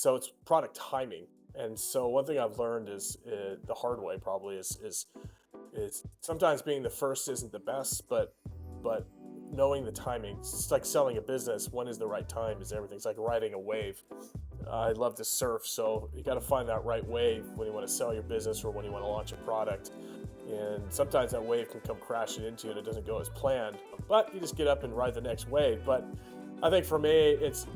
so it's product timing. And so one thing I've learned is the hard way probably is sometimes being the first isn't the best, but knowing the timing. It's like selling a business. When is the right time is everything. It's like riding a wave. I love to surf, so you got to find that right wave when you want to sell your business or when you want to launch a product. And sometimes that wave can come crashing into you and it doesn't go as planned, but you just get up and ride the next wave. But I think for me, it's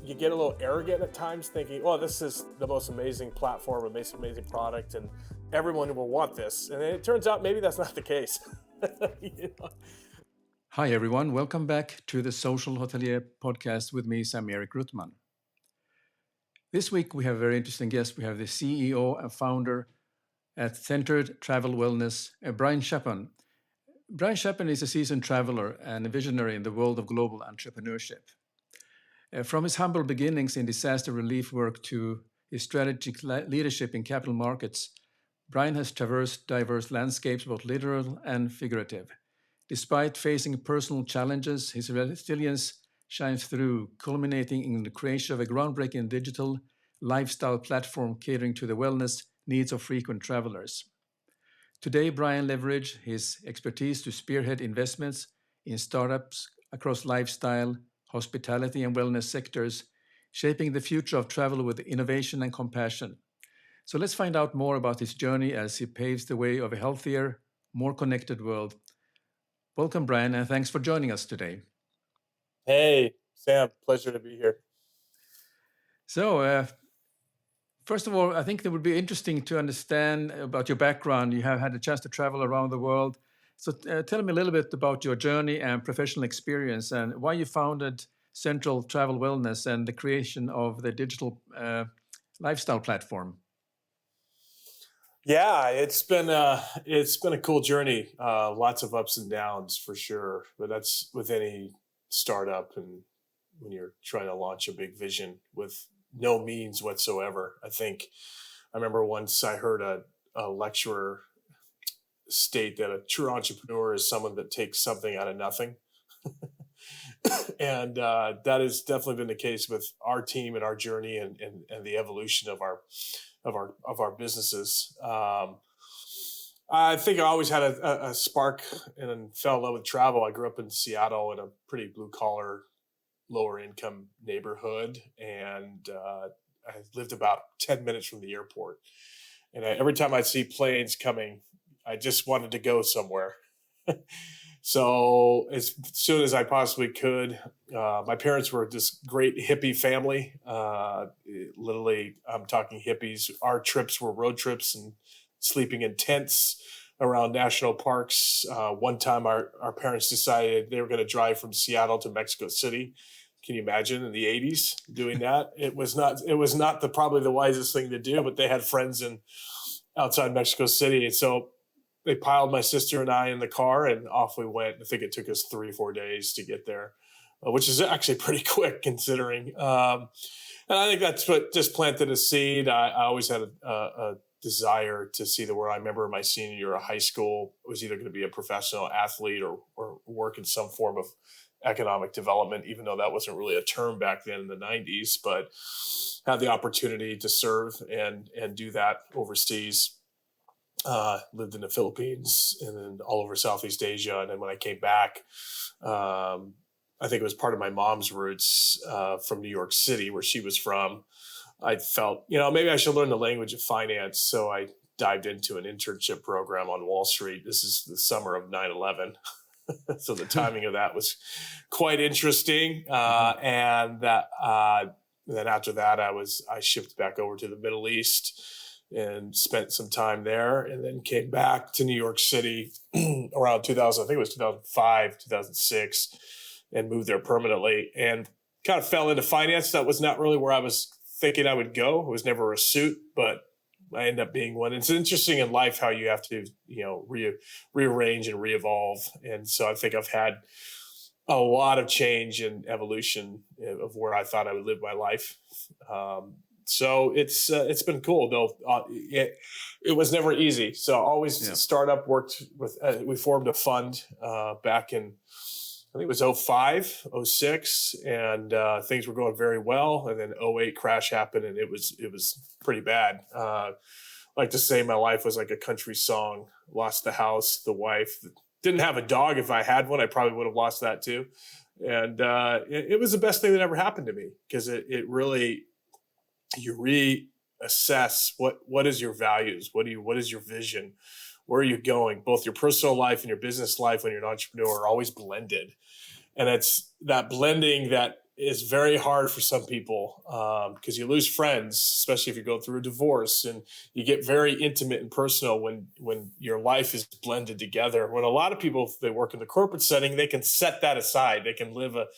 you get a little arrogant at times, thinking, "Oh, this is the most amazing platform, amazing product, and everyone will want this." And it turns out maybe that's not the case. You know? Hi, everyone. Welcome back to the Social Hotelier podcast with me, Sam-Erik. This week, we have a very interesting guest. We have the CEO and founder at Centered Travel Wellness, Brian Chappon. Brian Chappon is a seasoned traveler and a visionary in the world of global entrepreneurship. From his humble beginnings in disaster relief work to his strategic leadership in capital markets, Brian has traversed diverse landscapes, both literal and figurative. Despite facing personal challenges, his resilience shines through, culminating in the creation of a groundbreaking digital lifestyle platform catering to the wellness needs of frequent travelers. Today, Brian leveraged his expertise to spearhead investments in startups across lifestyle, hospitality, and wellness sectors, shaping the future of travel with innovation and compassion. So let's find out more about his journey as he paves the way of a healthier, more connected world. Welcome, Brian, and thanks for joining us today. Hey, Sam, pleasure to be here. So, first of all, I think it would be interesting to understand about your background. You have had a chance to travel around the world. So tell me a little bit about your journey and professional experience and why you founded Central Travel Wellness and the creation of the digital lifestyle platform. Yeah, it's been a cool journey. Lots of ups and downs for sure, but that's with any startup and when you're trying to launch a big vision with no means whatsoever. I remember once I heard a lecturer state that a true entrepreneur is someone that takes something out of nothing. And that has definitely been the case with our team and our journey and the evolution of our businesses. I think I always had a spark and fell in love with travel. I grew up in Seattle in a pretty blue collar, lower income neighborhood, and I lived about 10 minutes from the airport. And every time I'd see planes coming, I just wanted to go somewhere. So as soon as I possibly could, my parents were this great hippie family. Literally, I'm talking hippies. Our trips were road trips and sleeping in tents around national parks. One time our parents decided they were going to drive from Seattle to Mexico City. Can you imagine in the 80s doing that? It was not probably the wisest thing to do, but they had friends outside Mexico City. And so they piled my sister and I in the car and off we went. I think it took us 3-4 days to get there, which is actually pretty quick considering. And I think that's what just planted a seed. I always had a desire to see the world. I remember my senior year of high school, I was either going to be a professional athlete or work in some form of economic development, even though that wasn't really a term back then in the 90s, but had the opportunity to serve and do that overseas. Lived in the Philippines and then all over Southeast Asia. And then when I came back, I think it was part of my mom's roots from New York City, where she was from. I felt, maybe I should learn the language of finance. So I dived into an internship program on Wall Street. This is the summer of 9/11. So the timing of that was quite interesting. And then after that, I shifted back over to the Middle East and spent some time there, and then came back to New York City around 2000. I think it was 2005, 2006, and moved there permanently and kind of fell into finance. That was not really where I was thinking I would go. It was never a suit, but I ended up being one. It's interesting in life how you have to, rearrange and re-evolve. And so I think I've had a lot of change and evolution of where I thought I would live my life. So it's been cool though. It was never easy. So always startup worked with. We formed a fund back in think it was '05, '06, and things were going very well. And then '08 crash happened, and it was pretty bad. I like to say my life was like a country song. Lost the house, the wife. Didn't have a dog. If I had one, I probably would have lost that too. And it was the best thing that ever happened to me, because it really, you reassess what is your values, what is your vision, where are you going. Both your personal life and your business life when you're an entrepreneur are always blended, and it's that blending that is very hard for some people, because you lose friends, especially if you go through a divorce, and you get very intimate and personal when your life is blended together. When a lot of people, if they work in the corporate setting, they can set that aside. They can live a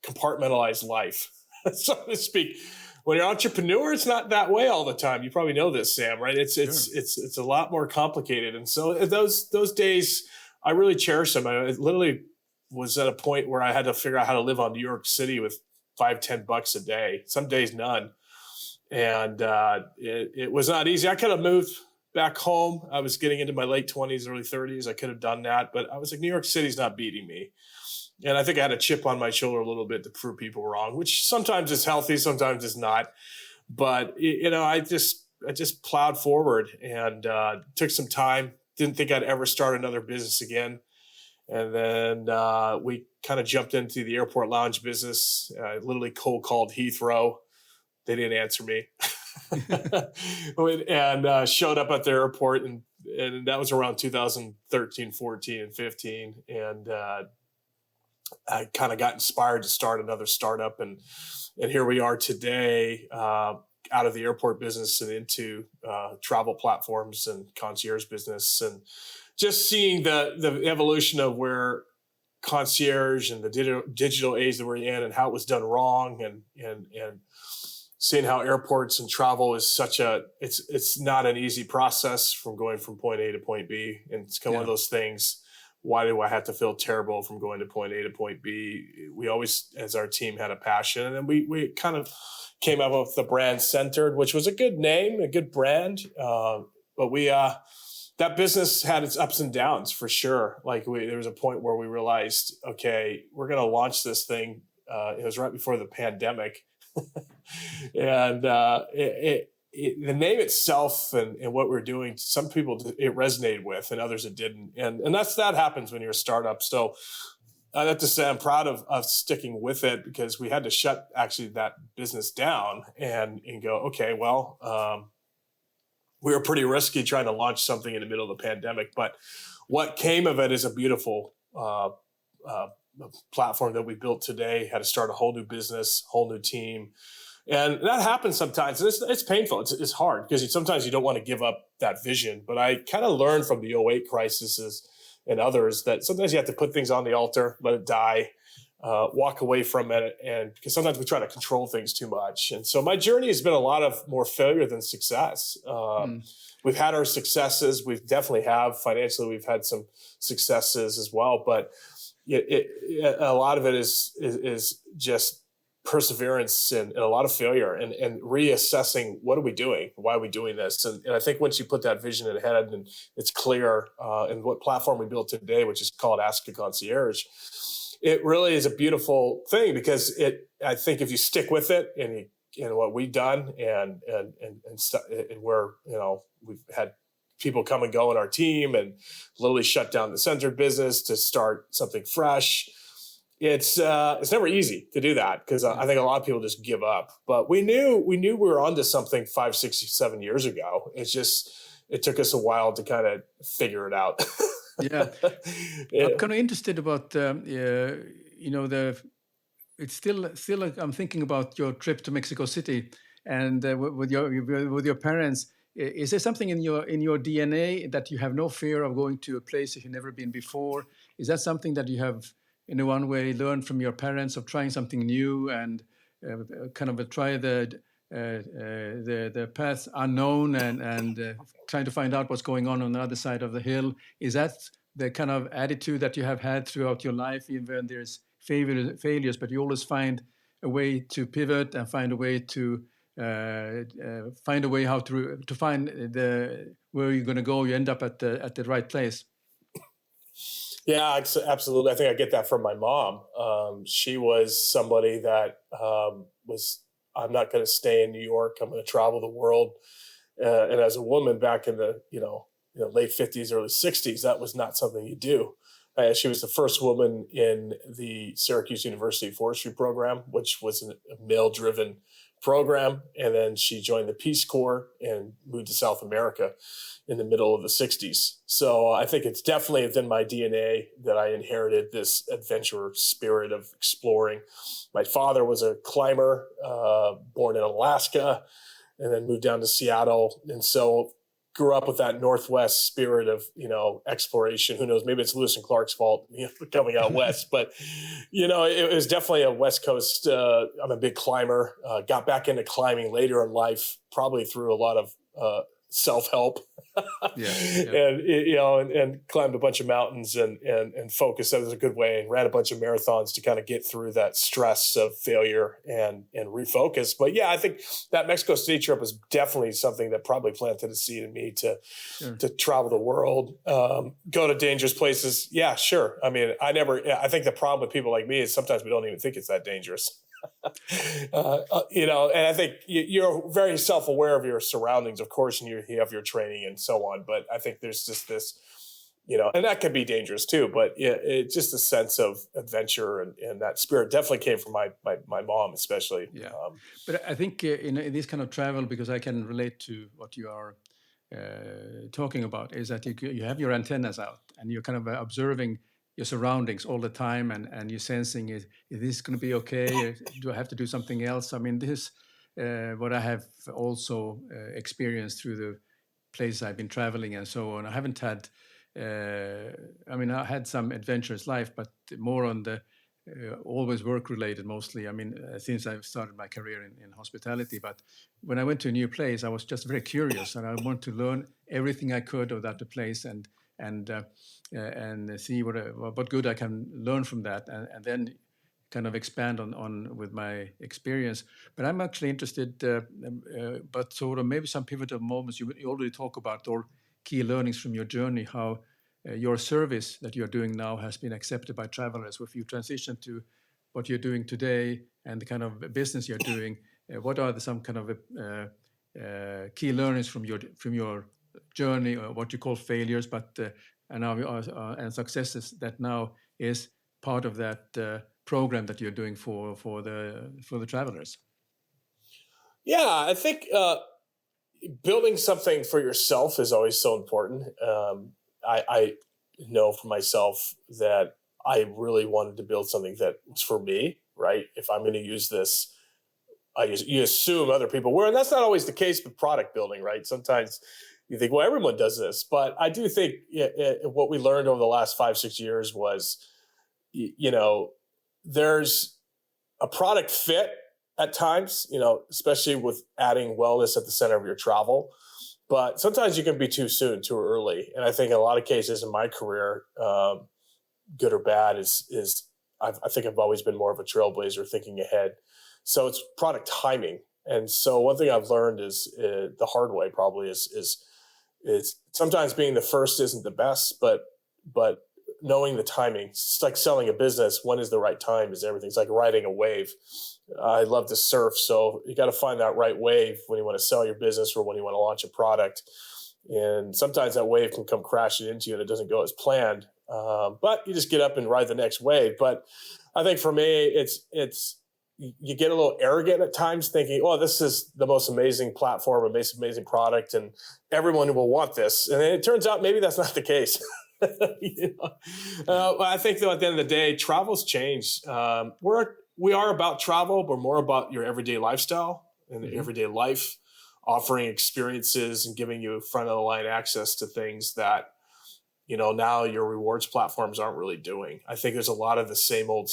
compartmentalized life, so to speak. When you're an entrepreneur, it's not that way all the time. You probably know this, Sam, right? It's a lot more complicated. And so those days, I really cherish them. I literally was at a point where I had to figure out how to live on New York City with $5-10 a day. Some days none, and it was not easy. I could have moved back home. I was getting into my late 20s, early 30s. I could have done that, but I was like, New York City's not beating me. And I think I had a chip on my shoulder a little bit to prove people wrong, which sometimes is healthy, sometimes is not. But I just plowed forward, and took some time. Didn't think I'd ever start another business again. And then we kind of jumped into the airport lounge business. Literally cold called Heathrow. They didn't answer me. And showed up at the airport, and that was around 2013, 14, and 15. And I kind of got inspired to start another startup, and here we are today, out of the airport business and into travel platforms and concierge business, and just seeing the evolution of where concierge and the digital age that we're in, and how it was done wrong, and seeing how airports and travel is it's not an easy process from going from point A to point B, and it's kind of one of those things. Why do I have to feel terrible from going to point A to point B? We always, as our team, had a passion, and then we kind of came up with the brand Centered, which was a good name, a good brand. But that business had its ups and downs for sure. Like there was a point where we realized, okay, we're going to launch this thing. It was right before the pandemic, and the name itself and what we're doing, some people it resonated with, and others it didn't. And that happens when you're a startup. So I have to say I'm proud of sticking with it, because we had to shut actually that business down and go, okay, well, we were pretty risky trying to launch something in the middle of the pandemic. But what came of it is a beautiful platform that we built today. Had to start a whole new business, whole new team. And that happens sometimes. It's painful. It's hard, because sometimes you don't want to give up that vision. But I kind of learned from the '08 crises and others that sometimes you have to put things on the altar, let it die, walk away from it. And because sometimes we try to control things too much. And so my journey has been a lot of more failure than success. We've had our successes. We definitely have financially. We've had some successes as well. But a lot of it is just perseverance and a lot of failure, and reassessing what are we doing, why are we doing this, and I think once you put that vision in head and it's clear, and what platform we built today, which is called Ask a Concierge, it really is a beautiful thing, because I think if you stick with it and what we've done and where we've had people come and go in our team and literally shut down the Centered business to start something fresh. It's never easy to do that, because I think a lot of people just give up. But we knew we were onto something 5, 6, 7 years ago. It took us a while to kind of figure it out. Yeah, I'm kind of interested about it's still I'm thinking about your trip to Mexico City, and with your parents. Is there something in your DNA that you have no fear of going to a place that you've never been before? Is that something that you have, in one way, learned from your parents, of trying something new and kind of try the path unknown and trying to find out what's going on the other side of the hill? Is that the kind of attitude that you have had throughout your life, even when there's failures, but you always find a way to pivot and find a way to how to find where you're going to go? You end up at the right place. Yeah, absolutely. I think I get that from my mom. She was somebody that was, I'm not going to stay in New York. I'm going to travel the world. And as a woman back in the, late 50s, early 60s, that was not something you do. She was the first woman in the Syracuse University forestry program, which was a male-driven program. And then she joined the Peace Corps and moved to South America in the middle of the 60s. So I think it's definitely within my DNA that I inherited this adventure spirit of exploring. My father was a climber, born in Alaska, and then moved down to Seattle. And so grew up with that Northwest spirit of, exploration. Who knows, maybe it's Lewis and Clark's fault, coming out West, but, it was definitely a West Coast. I'm a big climber, got back into climbing later in life, probably through a lot of self-help. Yeah, and climbed a bunch of mountains and focused. That was a good way, and ran a bunch of marathons to kind of get through that stress of failure and refocus. But yeah, I think that Mexico City trip was definitely something that probably planted a seed in me to travel the world, go to dangerous places. Yeah, sure. I mean, I think the problem with people like me is sometimes we don't even think it's that dangerous. And I think you're very self-aware of your surroundings, of course, and you have your training and so on. But I think there's just this, and that can be dangerous too. But it's just a sense of adventure and that spirit definitely came from my mom, especially. Yeah, but I think in this kind of travel, because I can relate to what you are talking about, is that you have your antennas out and you're kind of observing your surroundings all the time, and you're sensing, is this going to be okay? Do I have to do something else? I mean, this is what I have also experienced through the places I've been traveling and so on. I haven't had, I had some adventurous life, but more on the always work related mostly. I mean, since I've started my career in hospitality, but when I went to a new place, I was just very curious and I wanted to learn everything I could about the place and see what good I can learn from that, and then kind of expand on with my experience. But I'm actually interested, but sort of maybe some pivotal moments you already talk about, or key learnings from your journey, how your service that you're doing now has been accepted by travelers. If you transition to what you're doing today and the kind of business you're doing, what are some kind of key learnings from your journey, or what you call failures, but and successes that now is part of that program that you're doing for the travelers? Yeah, I think building something for yourself is always so important. I know for myself that I really wanted to build something that was for me, right? If I'm going to use this, you assume other people were, and that's not always the case with product building, right? Sometimes you think, well, everyone does this, but I do think what we learned over the last 5-6 years was, there's a product fit at times, especially with adding wellness at the center of your travel. But sometimes you can be too soon, too early. And I think in a lot of cases in my career, good or bad, I think I've always been more of a trailblazer, thinking ahead. So it's product timing. And so one thing I've learned is the hard way probably is sometimes being the first isn't the best, but knowing the timing. It's like selling a business. When is the right time is everything. It's like riding a wave. I love to surf, so you got to find that right wave when you want to sell your business or when you want to launch a product. And sometimes that wave can come crashing into you and it doesn't go as planned. But you just get up and ride the next wave. But I think for me, it's you get a little arrogant at times, thinking, "Oh, this is the most amazing platform, amazing product, and everyone will want this." And then it turns out maybe that's not the case. I think though, at the end of the day, travel's changed. We are about travel, but more about your everyday lifestyle and everyday life, offering experiences and giving you front of the line access to things that, now your rewards platforms aren't really doing. I think there's a lot of the same old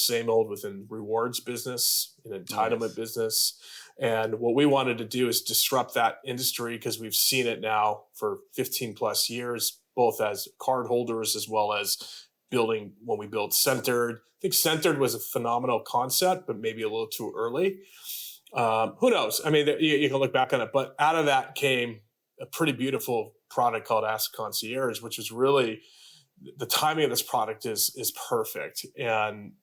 within rewards business and entitlement business. And what we wanted to do is disrupt that industry, because we've seen it now for 15 plus years, both as card holders as well as building when we built Centered. I think Centered was a phenomenal concept, but maybe a little too early. Who knows? I mean, you can look back on it, but out of that came a pretty beautiful product called Ask Concierge, which was really the timing of this product is perfect, and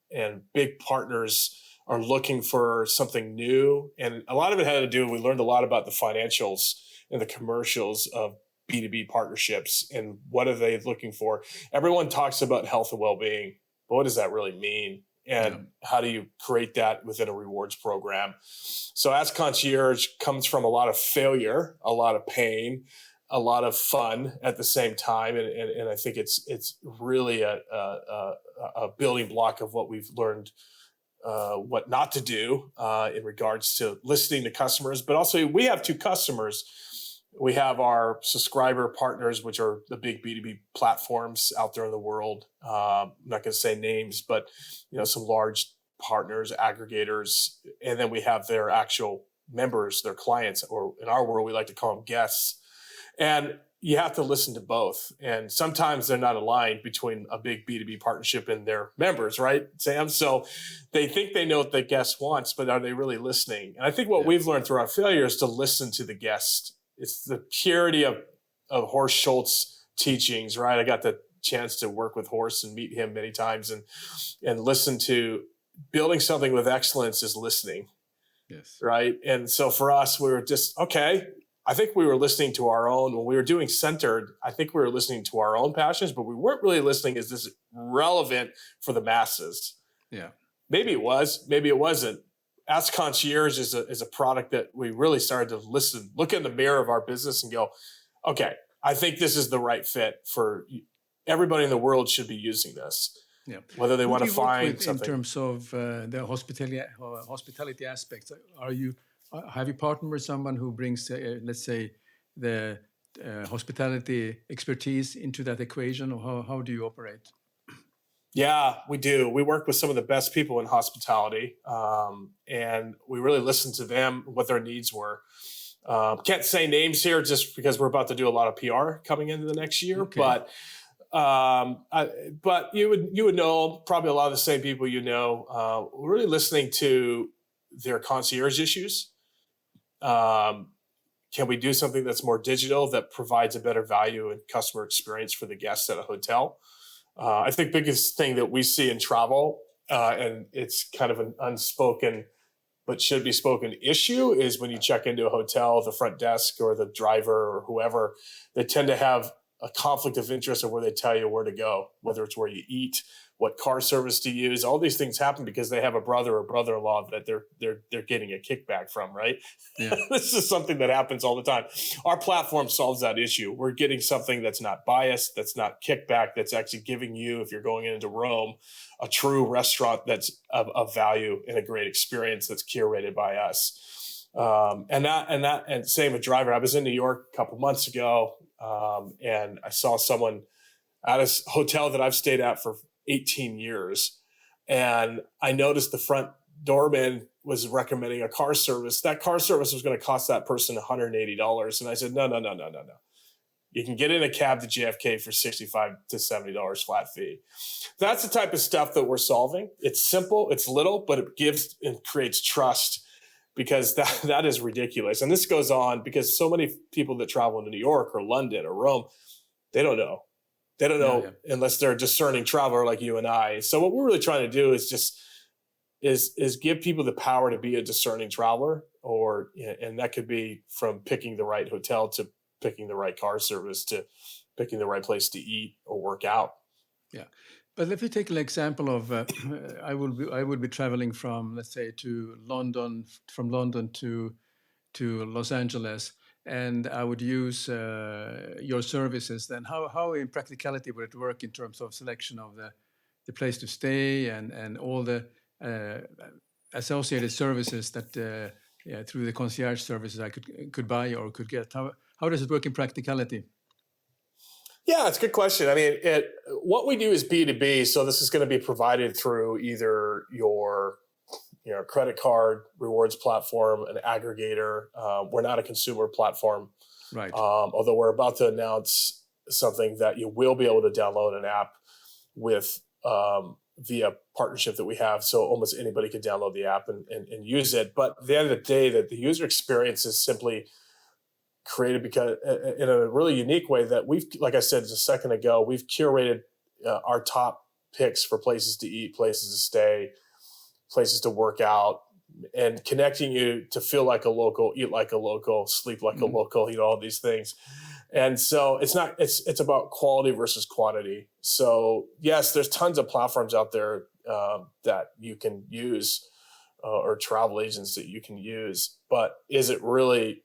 big partners are looking for something new. And a lot of it had to do, we learned a lot about the financials and the commercials of B2B partnerships and what are they looking for. Everyone talks about health and well-being, but what does that really mean? And how do you create that within a rewards program? So Ask Concierge comes from a lot of failure, a lot of pain, a lot of fun at the same time. And I think it's really a building block of what we've learned, what not to do in regards to listening to customers. But also we have two customers. We have our subscriber partners, which are the big B2B platforms out there in the world. I'm not going to say names, but some large partners, aggregators, and then we have their actual members, their clients, or in our world, we like to call them guests. And you have to listen to both. And sometimes they're not aligned between a big B2B partnership and their members, right, Sam? So they think they know what the guest wants, but are they really listening? And I think what we've learned through our failure is to listen to the guest. It's the purity of Horst Schultz's teachings, right? I got the chance to work with Horst and meet him many times and listen to building something with excellence is listening. Yes. Right. And so for us, we were just, okay, I think we were listening to our own, when we were doing Centered, I think we were listening to our own passions, but we weren't really listening, is this relevant for the masses? Yeah. Maybe it was, maybe it wasn't. Ask Concierge is a product that we really started to look in the mirror of our business and go, okay, I think this is the right fit for everybody in the world should be using this. Yeah. Whether they want to find something. In terms of the hospitality aspects, have you partnered with someone who brings, let's say, the hospitality expertise into that equation, or how do you operate? Yeah, we do. We work with some of the best people in hospitality, and we really listened to them, what their needs were. Can't say names here just because we're about to do a lot of PR coming into the next year, okay. But you would know probably a lot of the same people we're really listening to their concierge issues. Can we do something that's more digital that provides a better value and customer experience for the guests at a hotel? I think biggest thing that we see in travel, and it's kind of an unspoken but should be spoken issue, is when you check into a hotel, the front desk or the driver or whoever, they tend to have a conflict of interest of where they tell you where to go, whether it's where you eat, what car service to use. All these things happen because they have a brother or brother-in-law that they're getting a kickback from, right? Yeah. This is something that happens all the time. Our platform solves that issue. We're getting something that's not biased, that's not kickback, that's actually giving you, if you're going into Rome, a true restaurant that's of value and a great experience that's curated by us. And same with driver. I was in New York a couple months ago, and I saw someone at a hotel that I've stayed at for 18 years. And I noticed the front doorman was recommending a car service. That car service was going to cost that person $180. And I said, no. You can get in a cab to JFK for $65 to $70 flat fee. That's the type of stuff that we're solving. It's simple, it's little, but it gives and creates trust, because that is ridiculous. And this goes on because so many people that travel to New York or London or Rome, they don't know. They don't know unless they're a discerning traveler like you and I. So what we're really trying to do is just is give people the power to be a discerning traveler, and that could be from picking the right hotel to picking the right car service to picking the right place to eat or work out. Yeah. But if you take an example of, I would be traveling from, let's say, from London to Los Angeles, and I would use your services. Then how in practicality would it work in terms of selection of the place to stay and all the associated services that through the concierge services I could buy or could get? How does it work in practicality? Yeah, it's a good question. I mean, what we do is B2B, so this is going to be provided through either your credit card, rewards platform, an aggregator. We're not a consumer platform, right? Although we're about to announce something that you will be able to download an app with via partnership that we have, so almost anybody can download the app and use it. But at the end of the day, that the user experience is simply created because in a really unique way that we've, like I said just a second ago, we've curated our top picks for places to eat, places to stay, places to work out, and connecting you to feel like a local, eat like a local, sleep like a local, all these things. And so it's about quality versus quantity. So yes, there's tons of platforms out there that you can use or travel agents that you can use, but it really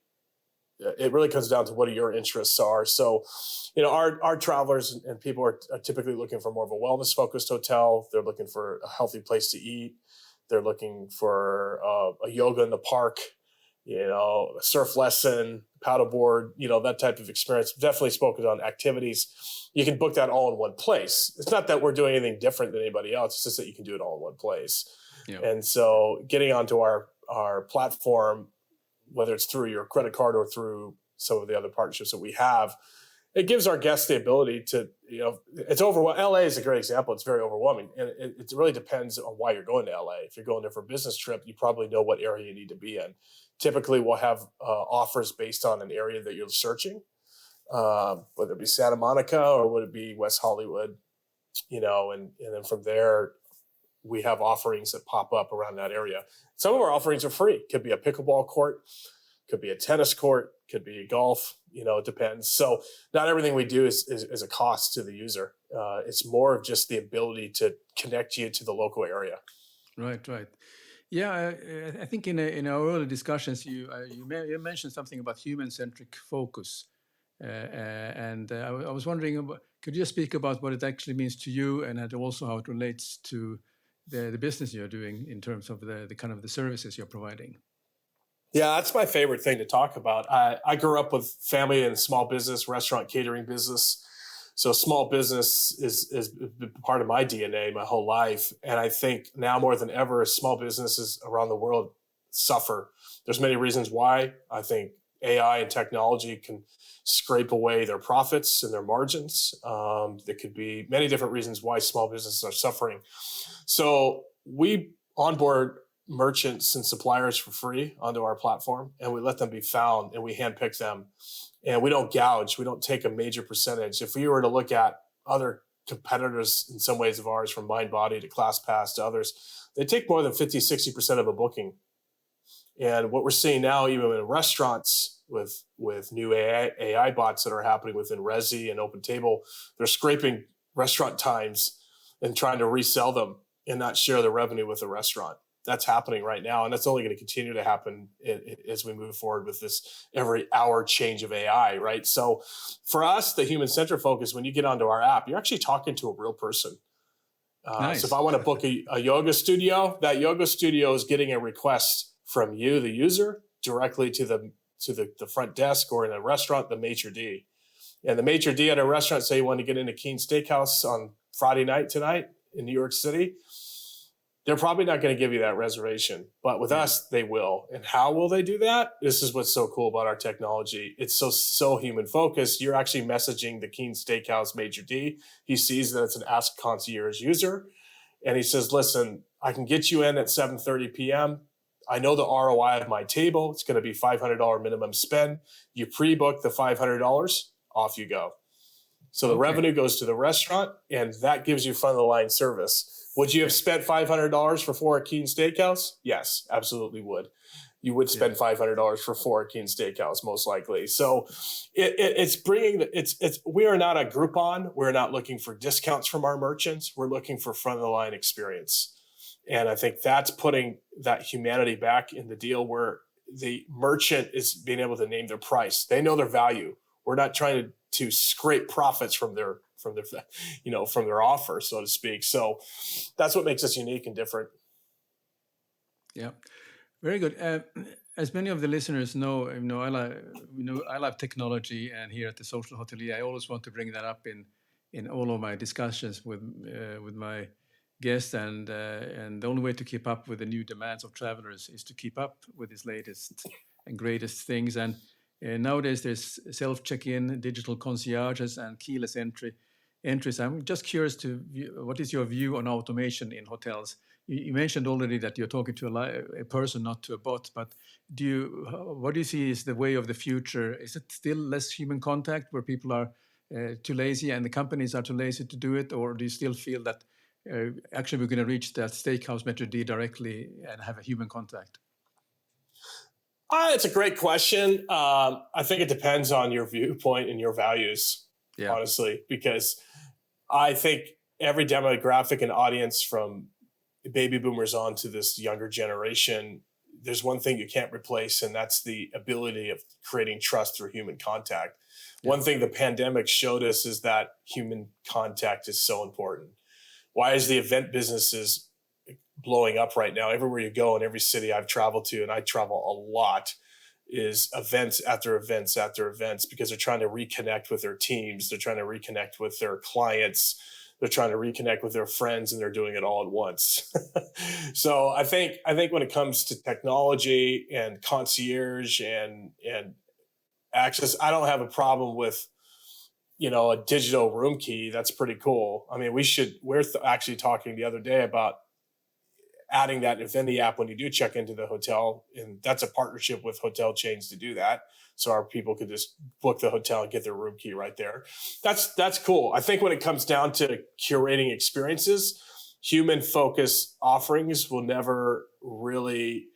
comes down to what your interests are. So, our travelers and people are typically looking for more of a wellness focused hotel. They're looking for a healthy place to eat. They're looking for a yoga in the park, a surf lesson, paddleboard, that type of experience. Definitely spoken on activities. You can book that all in one place. It's not that we're doing anything different than anybody else. It's just that you can do it all in one place. Yeah. And so getting onto our platform, whether it's through your credit card or through some of the other partnerships that we have, it gives our guests the ability to, it's overwhelming. LA is a great example. It's very overwhelming. And it really depends on why you're going to LA. If you're going there for a business trip, you probably know what area you need to be in. Typically, we'll have offers based on an area that you're searching, whether it be Santa Monica or would it be West Hollywood, and then from there, we have offerings that pop up around that area. Some of our offerings are free. Could be a pickleball court, could be a tennis court, could be golf, it depends. So not everything we do is a cost to the user. It's more of just the ability to connect you to the local area. Right. Yeah, I think in our early discussions, you mentioned something about human-centric focus. And I was wondering, could you speak about what it actually means to you and also how it relates to the business you're doing in terms of the kind of the services you're providing? Yeah, that's my favorite thing to talk about. I grew up with family and small business, restaurant catering business. So small business is part of my DNA my whole life. And I think now more than ever, small businesses around the world suffer. There's many reasons why. I think AI and technology can scrape away their profits and their margins. There could be many different reasons why small businesses are suffering. So we onboard merchants and suppliers for free onto our platform, and we let them be found, and we handpick them, and we don't gouge. We don't take a major percentage. If we were to look at other competitors in some ways of ours, from MindBody to ClassPass to others, they take more than 50-60% of a booking. And what we're seeing now, even in restaurants with new AI bots that are happening within Resi and OpenTable, they're scraping restaurant times and trying to resell them and not share the revenue with the restaurant. That's happening right now, and that's only going to continue to happen as we move forward with this every hour change of AI, right? So for us, the human-centric focus, when you get onto our app, you're actually talking to a real person. Nice. So if I want to book a yoga studio, that yoga studio is getting a request from you, the user, directly to the front desk, or in a restaurant, the maitre d'. And the maitre d' at a restaurant, say you want to get into Keen Steakhouse on Friday night tonight in New York City, they're probably not going to give you that reservation, but with us, they will. And how will they do that? This is what's so cool about our technology. It's so human focused. You're actually messaging the Keen Steakhouse maitre d'. He sees that it's an Ask Concierge user, and he says, listen, I can get you in at 7:30 p.m. I know the ROI of my table. It's going to be $500 minimum spend. You pre-book the $500, off you go. So the revenue goes to the restaurant, and that gives you front of the line service. Would you have spent $500 for 4 at Keen Steakhouse? Yes, absolutely would. You would spend $500 for 4 at Keen Steakhouse, most likely. So it's bringing we are not a Groupon. We're not looking for discounts from our merchants. We're looking for front of the line experience. And I think that's putting that humanity back in the deal, where the merchant is being able to name their price. They know their value. We're not trying to scrape profits from their offer, so to speak. So that's what makes us unique and different. Yeah, very good. As many of the listeners know, I love technology, and here at the Social Hotelier, I always want to bring that up in all of my discussions with my guests. And the only way to keep up with the new demands of travelers is to keep up with these latest and greatest things. And nowadays, there's self-check-in, digital concierges, and keyless entries. I'm just curious what is your view on automation in hotels? You mentioned already that you're talking to a person, not to a bot, but what do you see is the way of the future? Is it still less human contact, where people are too lazy and the companies are too lazy to do it? Or do you still feel that actually we're going to reach that steakhouse Metro D directly and have a human contact? It's a great question. I think it depends on your viewpoint and your values, honestly, because I think every demographic and audience from baby boomers on to this younger generation, there's one thing you can't replace, and that's the ability of creating trust through human contact. One thing the pandemic showed us is that human contact is so important. Why is the event businesses blowing up right now? Everywhere you go in every city I've traveled to, and I travel a lot, is events after events after events, because they're trying to reconnect with their teams. They're trying to reconnect with their clients. They're trying to reconnect with their friends, and they're doing it all at once. So I think when it comes to technology and concierge and access, I don't have a problem with, a digital room key. That's pretty cool. I mean, we're actually talking the other day about adding that within the app when you do check into the hotel. And that's a partnership with hotel chains to do that. So our people could just book the hotel and get their room key right there. That's cool. I think when it comes down to curating experiences, human focused offerings will never really,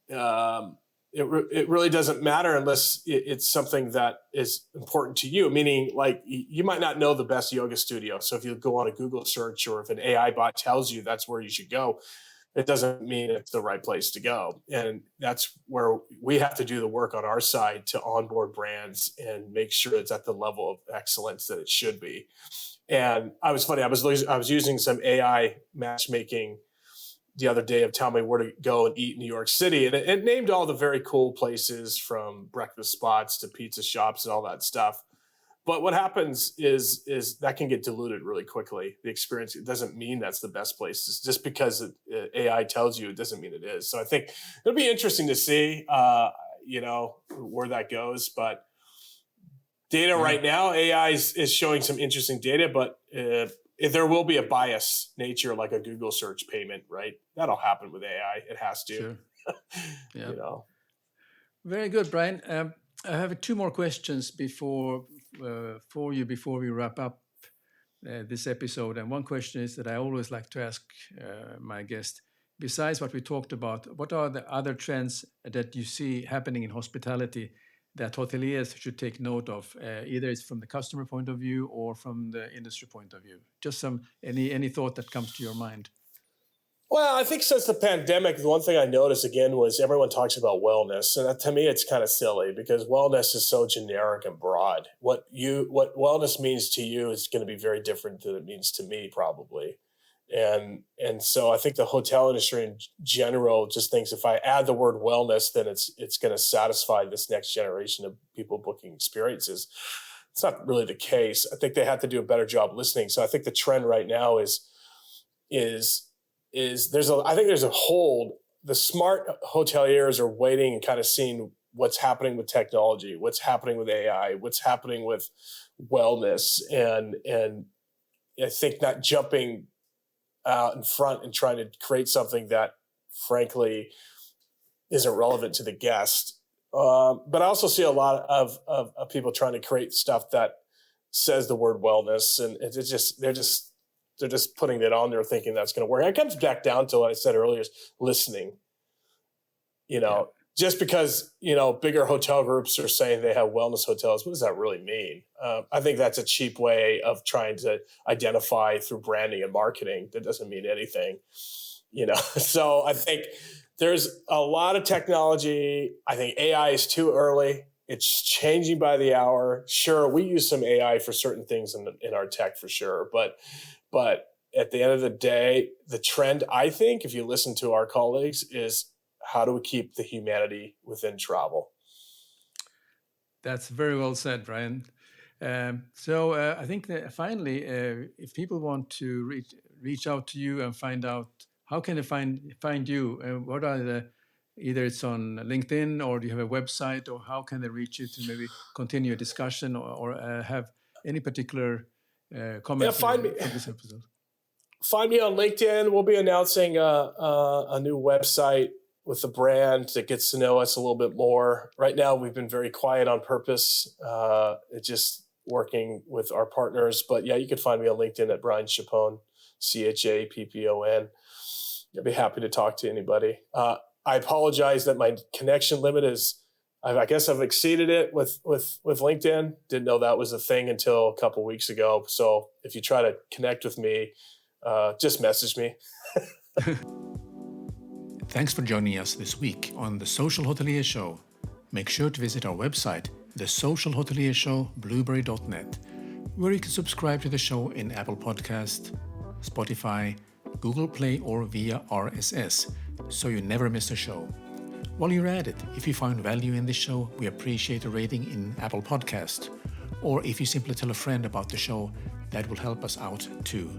it really doesn't matter unless it's something that is important to you. Meaning, like, you might not know the best yoga studio. So if you go on a Google search, or if an AI bot tells you that's where you should go, it doesn't mean it's the right place to go. And that's where we have to do the work on our side to onboard brands and make sure it's at the level of excellence that it should be. And I was using some AI matchmaking the other day of telling me where to go and eat in New York City. And it named all the very cool places, from breakfast spots to pizza shops and all that stuff. But what happens is that can get diluted really quickly. The experience, it doesn't mean that's the best place. It's just because AI tells you, it doesn't mean it is. So I think it'll be interesting to see, where that goes. But data right now, AI is showing some interesting data, but there will be a bias nature, like a Google search payment, right? That'll happen with AI. It has to. Sure. Yeah. Very good, Brian. I have two more questions for you before we wrap up this episode. And one question is that I always like to ask my guest, besides what we talked about, what are the other trends that you see happening in hospitality that hoteliers should take note of? Either it's from the customer point of view or from the industry point of view. Just any thought that comes to your mind. Well, I think since the pandemic, the one thing I noticed again was everyone talks about wellness. And to me, it's kind of silly, because wellness is so generic and broad. What wellness means to you is going to be very different than it means to me, probably. And so I think the hotel industry in general just thinks if I add the word wellness, then it's going to satisfy this next generation of people booking experiences. It's not really the case. I think they have to do a better job listening. So I think the trend right now is there's a hold. The smart hoteliers are waiting and kind of seeing what's happening with technology, what's happening with AI, what's happening with wellness, and I think not jumping out in front and trying to create something that frankly isn't relevant to the guest. But I also see a lot of people trying to create stuff that says the word wellness, and they're just putting that on there thinking that's going to work. It comes back down to what I said earlier, is listening. Just because, bigger hotel groups are saying they have wellness hotels, what does that really mean? I think that's a cheap way of trying to identify through branding and marketing. That doesn't mean anything, So I think there's a lot of technology. I think AI is too early. It's changing by the hour. Sure, we use some AI for certain things in our tech for sure, but at the end of the day, the trend, I think, if you listen to our colleagues, is how do we keep the humanity within travel? That's very well said, Brian. So I think that finally, if people want to reach out to you and find out, how can they find you? What are either it's on LinkedIn, or do you have a website, or how can they reach you to maybe continue a discussion or have any particular comment from this episode? Find me on LinkedIn. We'll be announcing a new website with the brand that gets to know us a little bit more. Right now, we've been very quiet on purpose. working with our partners. But yeah, you can find me on LinkedIn at Brian Chappon, Chappon. I'd be happy to talk to anybody. I apologize that my connection limit I guess I've exceeded it with LinkedIn. Didn't know that was a thing until a couple of weeks ago. So if you try to connect with me, just message me. Thanks for joining us this week on The Social Hotelier Show. Make sure to visit our website, The Social Hotelier Show, blueberry.net, where you can subscribe to the show in Apple Podcast, Spotify, Google Play, or via RSS, so you never miss a show. While you're at it, if you found value in this show, we appreciate a rating in Apple Podcast. Or if you simply tell a friend about the show, that will help us out too.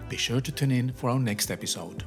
Be sure to tune in for our next episode.